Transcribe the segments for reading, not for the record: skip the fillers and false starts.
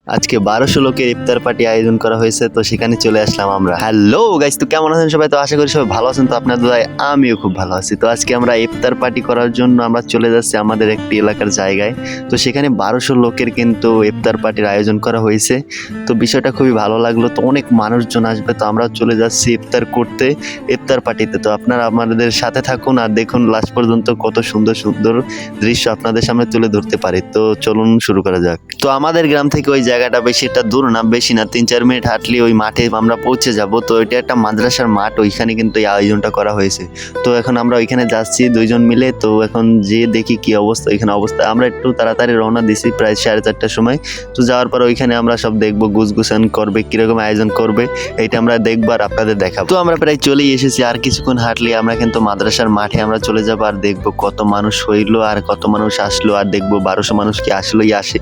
আজকে 1200 লোকের ইফতার পার্টি আয়োজন করা হয়েছে, তো সেখানে চলে আসলাম আমরা। হ্যালো গাইস, তো কেমন আছেন সবাই? তো আশা করি সবাই ভালো আছেন। তো আপনার দোয়ায় আমিও খুব ভালো আছি। তো আজকে আমরা ইফতার পার্টি করার জন্য আমরা চলে যাচ্ছি আমাদের একটি এলাকার জায়গায়। তো সেখানে 1200 লোকের কিন্তু ইফতার পার্টির আয়োজন করা হয়েছে। তো বিষয়টা খুবই ভালো লাগলো। তো অনেক মানুষজন আসবে, তো আমরা চলে যাচ্ছি ইফতার করতে, ইফতার পার্টিতে। তো আপনারা আমাদের সাথে থাকুন আর দেখুন লাস্ট পর্যন্ত কত সুন্দর সুন্দর দৃশ্য আপনাদের সামনে তুলে ধরতে পারি। তো চলুন শুরু করা যাক। তো আমাদের গ্রাম থেকে ওই জায়গাটা বেশি একটা দূর না, বেশি না, 3-4 মিনিট হাঁটলে ওই মাঠে আমরা পৌঁছে যাব। তো এটা একটা মাদ্রাসার মাঠ, ওইখানে কিন্তু এই আয়োজনটা করা হয়েছে। তো এখন আমরা ওইখানে যাচ্ছি দুইজন মিলে। তো এখন যে দেখি কি অবস্থা ওইখানে অবস্থা। আমরা একটু তাড়াতাড়ি রওনা দিছি প্রায় 4:30টার সময়। তো যাওয়ার পর ওইখানে আমরা সব দেখবো গুছগুছান করবে, কিরকম আয়োজন করবে এইটা আমরা দেখবো আর আপনাদের দেখাবো। তো আমরা প্রায় চলেই এসেছি, আর কিছুক্ষণ হাঁটলে আমরা কিন্তু মাদ্রাসার মাঠে আমরা চলে যাবো আর দেখবো কত মানুষ হইলো আর কত মানুষ আসলো। আর দেখবো 1200 মানুষ কি আসলেই আসে,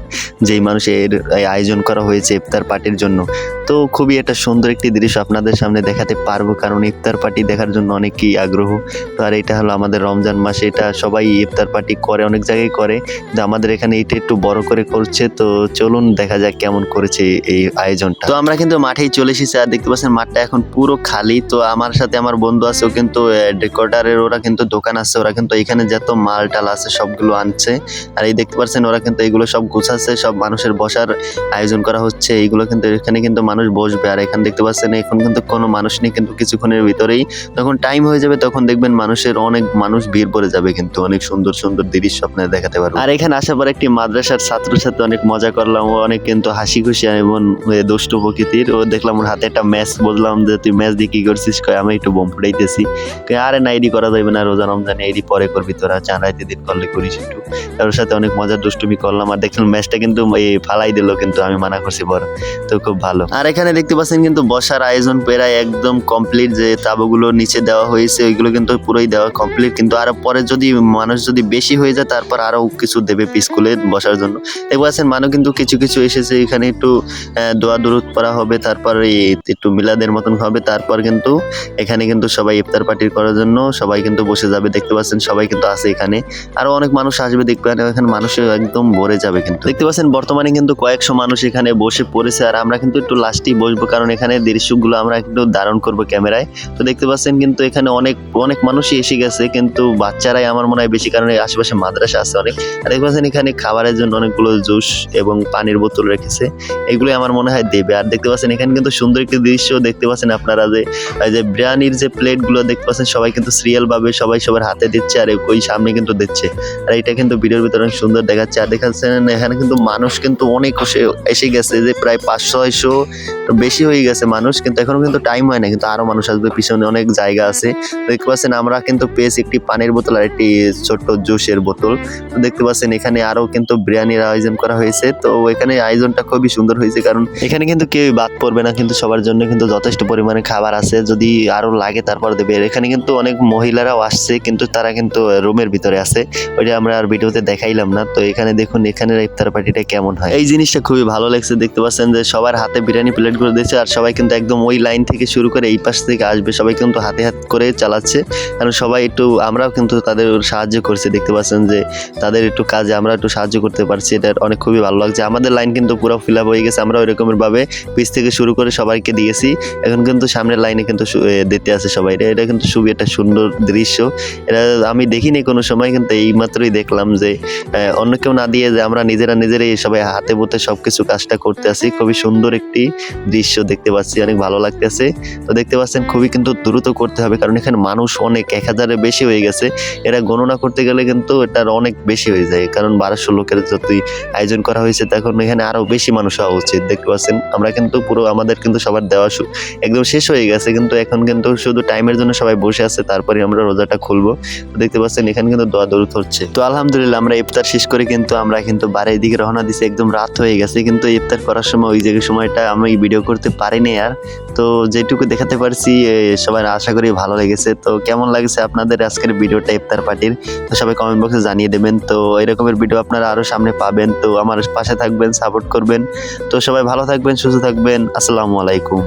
যেই মানুষের আয়োজন করা হয়েছে ইফতার পার্টির জন্য। তো খুবই একটা সুন্দর একটি দৃশ্য আপনাদের সামনে দেখাতে পারবো, কারণ ইফতার পার্টি দেখার জন্য অনেকেই আগ্রহ। তো আর এটা হলো আমাদের রমজান মাসে, এটা সবাই ইফতার পার্টি করে, অনেক জায়গায় করে, কিন্তু আমাদের এখানে এটা একটু বড় করে করছে। তো চলুন দেখা যাক কেমন করেছে এই আয়োজনটা। তো আমরা কিন্তু মাঠেই চলে এসেছি আর দেখতে পাচ্ছেন মাঠটা এখন পুরো খালি। তো আমার সাথে আমার বন্ধু আছে, ও কিন্তু ডেকোরেটরের, ওরা কিন্তু দোকান আছে, ওরা কিন্তু এখানে যত মাল টাল আছে সবগুলো আনছে। আর এই দেখতে পাচ্ছেন ওরা কিন্তু এগুলো সব গুছাচ্ছে, সব মানুষের বসার আয়োজন করা হচ্ছে। এইগুলো কিন্তু এখানে কিন্তু মানুষ বসবে। আর এখানে দেখতে পাচ্ছেন এখন কিন্তু কোনো মানুষ নেই, কিন্তু কিছুক্ষণের ভিতরেই যখন টাইম হয়ে যাবে তখন দেখবেন মানুষের অনেক মানুষ ভিড় পড়ে যাবে, কিন্তু অনেক সুন্দর সুন্দর দৃশ্য আপনাদের দেখাতে পারবো। আর এখানে আসার পর একটি মাদ্রাসার ছাত্রের সাথে অনেক মজা করলাম, ও অনেক কিন্তু হাসি খুশি এবং দুষ্টু প্রকৃতির। ও দেখলাম ওর হাতে একটা ম্যাচ, বললাম যে তুই ম্যাচ দিয়ে কি করছিস? কয় আমি একটু বোম ফুটাইতেছি। আরে না, এডি করা যাবে না, রোজা রমজানে এডি পরে করবি, তোরা চান রাইতে দিন করলে করিস একটু। ওর সাথে অনেক মজার দুষ্টুমি করলাম আর দেখলাম ম্যাচটা কিন্তু ফালাই দিল, কিন্তু আমি মানা করছি বড়। তো খুব ভালো। আর এখানে দেখতে পাচ্ছেন কিন্তু বসার আয়োজন প্রায় একদম কমপ্লিট, যে তাবুগুলো নিচে দেওয়া হয়েছে ওইগুলো কিন্তু পুরোই দেওয়া কমপ্লিট। কিন্তু আরো পরে যদি মানুষ যদি বেশি হয়ে যায় তারপর আরো কিছু দেবে পিসগুলো বসার জন্য। দেখতে পাচ্ছেন মানুষ কিন্তু কিছু কিছু এসেছে, এখানে একটু দোয়া দুরুদ পড়া হবে, তারপর একটু মিলাদের মতন হবে, তারপর কিন্তু এখানে কিন্তু সবাই ইফতার পার্টি করার জন্য সবাই কিন্তু বসে যাবে। দেখতে পাচ্ছেন সবাই কিন্তু আছে এখানে, আরো অনেক মানুষ আসবে দেখবেন, এখানে মানুষের একদম ভরে যাবে। কিন্তু দেখতে পাচ্ছেন বর্তমানে কিন্তু কয়েকশো মানুষ এখানে বসে পড়েছে। আর আমরা কিন্তু একটু লাস্টেই বসবো, কারণ এখানে দৃশ্যগুলো আমরা একটু ধারণ করবো ক্যামেরায়। তো দেখতে পাচ্ছেন কিন্তু এখানে অনেক অনেক মানুষই এসে গেছে, কিন্তু বাচ্চারাই আমার মনে হয় বেশি, কারণ আশেপাশে মাদ্রাসা আছে অনেক। আর দেখতে পাচ্ছেন এখানে খাবারের জন্য অনেকগুলো জুস এবং পানির বোতল রেখেছে, এগুলো আমার মনে হয় দেবে। আর দেখতে পাচ্ছেন এখানে কিন্তু সুন্দর একটি দৃশ্য দেখতে পাচ্ছেন আপনারা, যে বিরিয়ানির যে প্লেটগুলো দেখতে পাচ্ছেন সবাই কিন্তু সিরিয়াল ভাবে সবাই সবার হাতে দিচ্ছে আর ওই সামনে কিন্তু দিচ্ছে। আর এটা কিন্তু ভিডিওর ভিতরে অনেক সুন্দর দেখাচ্ছে। আর দেখাচ্ছেন এখানে কিন্তু মানুষ কিন্তু অনেক এসে গেছে, যে প্রায় 500-600 বেশি হয়ে গেছে মানুষ, কিন্তু এখনো কিন্তু টাইম হয় না, কিন্তু আরো মানুষ আসবে, পিছনে অনেক জায়গা আছে। দেখতে পাচ্ছেন আমরা কিন্তু পেয়েছি একটি পানির বোতল আর একটি ছোট্ট জুসের বোতল। তো দেখতে পাচ্ছেন এখানে আরো কিন্তু বিরিয়ানির আয়োজন করা হয়েছে। তো এখানে আয়োজনটা খুবই সুন্দর হয়েছে, কারণ এখানে কিন্তু কেউ বাদ পড়বে না, কিন্তু সবার জন্য কিন্তু যথেষ্ট পরিমাণে খাবার আছে, যদি আরো লাগে তারপর দেবে। এখানে কিন্তু অনেক মহিলারাও আসছে, কিন্তু তারা কিন্তু রুমের ভিতরে আছে, ওইটা আমরা আর ভিডিওতে দেখাইলাম না। তো এখানে দেখুন এখানের ইফতার পার্টিটা কেমন হয়, এই জিনিসটা খুবই ভালো লাগছে। দেখতে পাচ্ছেন যে সবার হাতে বিরিয়ানি প্লেট করে দিয়েছে, আর সবাই কিন্তু একদম ওই লাইন থেকে শুরু করে এই পাশ থেকে আসবে, সবাই কিন্তু হাতে হাত করে চালাচ্ছে, কারণ সবাই একটু, আমরাও কিন্তু তাদের সাহায্য করছি। দেখতে পাচ্ছেন যে তাদের একটু কাজে আমরা একটু সাহায্য করতে পারছি, এটা অনেক খুবই ভালো লাগছে। আমাদের লাইন কিন্তু পুরো ফিল আপ হয়ে গেছে, আমরা ওই রকমের ভাবে পিছ থেকে শুরু করে সবাইকে দিয়েছি। এখন কিন্তু সামনের লাইনে কিন্তু দিতে আছে সবাই। এটা কিন্তু খুবই একটা সুন্দর দৃশ্য, এটা আমি দেখিনি কোনো সময়, কিন্তু এই মাত্রই দেখলাম যে অন্য কেউ না দিয়ে যে আমরা নিজেরাই সবাই হাতে বুতে সবকিছু কাজটা করতে আসি। খুবই সুন্দর একটি দৃশ্য দেখতে পাচ্ছি, অনেক ভালো লাগতেছে। তো দেখতে পাচ্ছেন খুবই কিন্তু দ্রুত করতে হবে, কারণ এখানে মানুষ অনেক 1000-এর বেশি হয়ে গেছে। এটা গণনা করতে গেলে কিন্তু এটার অনেক বেশি হয়ে যায়, কারণ 1200 লোকের যতই আয়োজন করা হয়েছে তখন এখানে আরো বেশি মানুষ হওয়া উচিত। দেখতে পাচ্ছেন আমরা কিন্তু পুরো আমাদের কিন্তু সবার দেওয়া একদম শেষ হয়ে গেছে, কিন্তু এখন কিন্তু শুধু টাইমের জন্য সবাই বসে আছে, তারপরে আমরা রোজাটা খুলবো। তো দেখতে পাচ্ছেন এখানে কিন্তু দোয়া দরুদ হচ্ছে। তো আলহামদুলিল্লাহ আমরা ইফতার শেষ করে কিন্তু আমরা কিন্তু বাড়ির দিকে রওনা দিছি, একদম রাত হয়ে গেছে, কিন্তু ইফতার করার সময় ওই জায়গার সময়টা আমি ভিডিও করতে পারিনি আর। তো যেটুকু দেখাতে পারছি সবার আশা করি ভালো লেগেছে। তো কেমন লাগছে আপনাদের আজকের ভিডিওটা ইফতার পার্টির, তো সবাই কমেন্ট বক্সে জানিয়ে দেবেন। তো এরকমের ভিডিও আপনারা আরো সামনে পাবেন, তো আমার পাশে থাকবেন, সাপোর্ট করবেন। তো সবাই ভালো থাকবেন, সুস্থ থাকবেন। আসসালামু আলাইকুম।